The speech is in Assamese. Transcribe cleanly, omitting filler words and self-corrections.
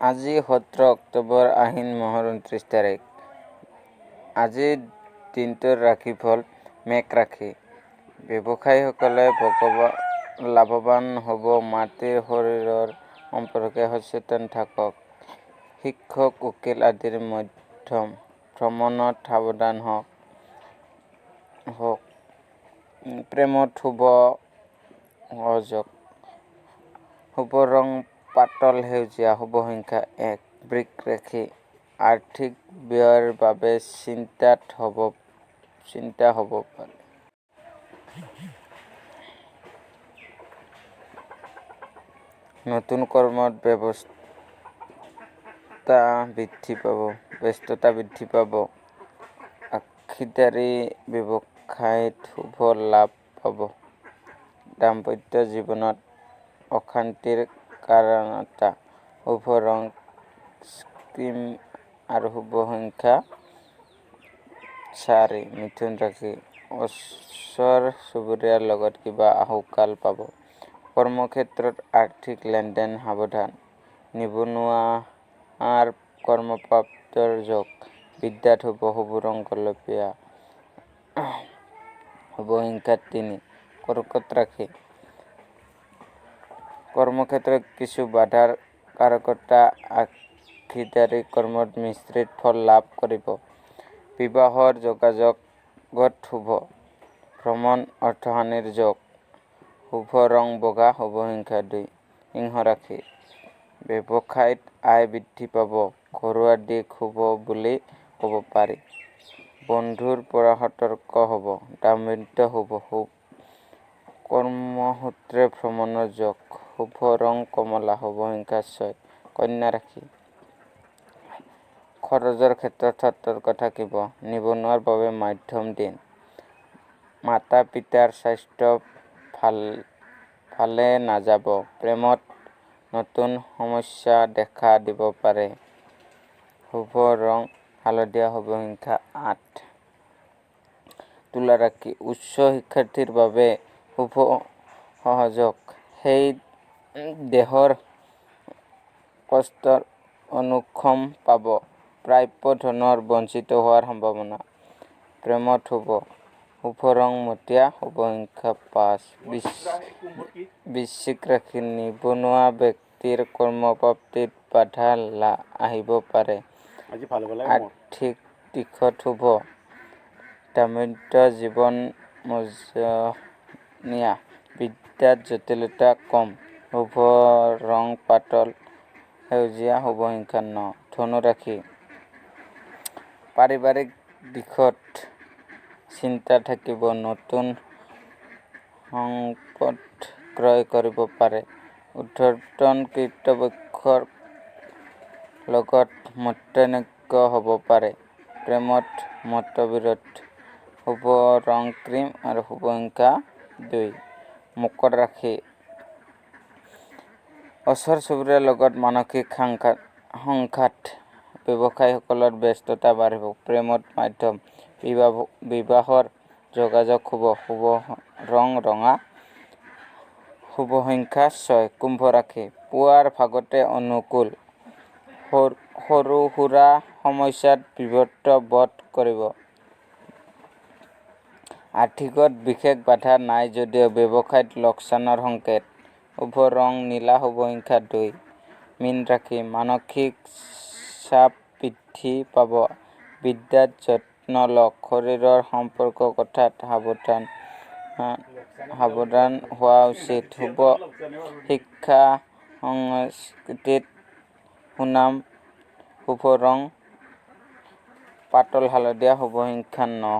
আজি 17 অক্টোবৰ আহিন মাহৰ 29 তাৰিখ। আজিৰ দিনটোৰ ৰাশিফল মেঘ ৰাশি। ব্যৱসায়ীসকলে লাভৱান হ'ব। মাটিৰ শৰীৰৰ সম্পৰ্কে সচেতন থাকক। শিক্ষক, উকিল আদিৰ মধ্যম ভ্ৰমণত সাৱধান হওক। প্ৰেমত শুভ সহযোগ। শুভ ৰং পাতল সেউজীয়া। শুভ সংখ্যা 1। বৃষ ৰাশি। আৰ্থিক ব্যয়ৰ বাবে চিন্তা হ'ব পাৰে। নতুন কৰ্মত ব্যস্ততা বৃদ্ধি পাব। অংশীদাৰী ব্যৱসায়ত শুভ লাভ পাব। দাম্পত্য জীৱনত অশান্তিৰ কাৰণতা। শুভ ৰং ক্ৰীম আৰু শুভ সংখ্যা 4। মিথুন ৰাশি। ওচৰ চুবুৰীয়াৰ লগত কিবা আহুকাল পাব। কৰ্মক্ষেত্ৰত আৰ্থিক লেনদেন সাৱধান। নিবনুৱাৰ কৰ্মপ্ৰাপ্তিৰ যোগ। বিদ্যাত শুভ ৰং গোলপীয়া। শুভ সংখ্যা 3। কৰ্কট ৰাশি। কৰ্মক্ষেত্ৰত কিছু বাধাৰ কাৰকতা। অংশীদাৰী কৰ্মত মিশ্ৰিত ফল লাভ কৰিব। বিবাহৰ যোগাযোগত শুভ। ভ্ৰমণ অৰ্থহানিৰ যোগ। শুভ ৰং বগা। শুভ সংখ্যা 2। সিংহ ৰাশি। ব্যৱসায়ত আয় বৃদ্ধি পাব। ঘৰুৱা দিশ শুভ বুলি ক'ব পাৰি। বন্ধুৰ পৰা সতৰ্ক হ'ব। দাম্পত্য শুভ। কৰ্মসূত্ৰে ভ্ৰমণৰ যোগ। শুভ ৰং কমলা। শুভ সংখ্যা 6। কন্যা ৰাশি। খৰচৰ ক্ষেত্ৰত সতৰ্ক থাকিব। নিবনুৱাৰ বাবে মধ্যম দিন। মাতা পিতাৰ স্বাস্থ্য ভালে নাযাব। প্ৰেমত নতুন সমস্যা দেখা দিব পাৰে। শুভ ৰং হালধীয়া। শুভ সংখ্যা 8। তুলা ৰাশি। উচ্চ শিক্ষাৰ্থীৰ বাবে শুভ সহযোগ। সেই দেহৰ কষ্টৰ অনুশম পাব। প্ৰাপ্য ধনৰ বঞ্চিত হোৱাৰ সম্ভাৱনা। প্ৰেমত শুভ। শুভ ৰং মটীয়া। শুভ সংখ্যা 5। বৃশ্চিক ৰাশি। নিবনুৱা ব্যক্তিৰ কৰ্মপ্ৰাপ্তিত বাধা আহিব পাৰে। আৰ্থিক দিশত শুভ। দাম্পত্য জীৱন মজলীয়া। বিদ্যাত জটিলতা কম। শুভ ৰং পাতল সেউজীয়া। শুভ সংখ্যা 9। ধনু ৰাশি। পাৰিবাৰিক দিশত চিন্তা থাকিব। নতুন সম্পদ ক্ৰয় কৰিব পাৰে। ঊৰ্ধ্বতন কৰ্তৃপক্ষৰ লগত মতানৈক্য হ'ব পাৰে। প্ৰেমত মতবিৰোধ। শুভ ৰং ক্ৰীম আৰু শুভ সংখ্যা 2। মকৰ ৰাশি। ওচৰ চুবুৰীয়াৰ লগত মানসিক সংঘাত। ব্যৱসায়ীসকলৰ ব্যস্ততা বাঢ়িব। প্ৰেমত মধ্যম। বিবাহৰ যোগাযোগ শুভ। শুভ ৰং ৰঙা। শুভ সংখ্যা 6। কুম্ভ ৰাশি। পুৱাৰ ভাগতে অনুকূল। সৰু সুৰা সমস্যাত বিব্ৰত বোধ কৰিব। আৰ্থিকত বিশেষ বাধা নাই যদিও ব্যৱসায়ত লোকচানৰ সংকেত। শুভ ৰং নীলা। শুভ সংখ্যা 2। মীন ৰাশি। মানসিক চাপ বৃদ্ধি পাব। বিদ্যাত যত্ন লওক। শৰীৰৰ সম্পৰ্কৰ কথাত সাৱধান হোৱা উচিত। শুভ শিক্ষা সংস্কৃতিত সুনাম। শুভ ৰং পাতল হালধীয়া। শুভ সংখ্যা 9।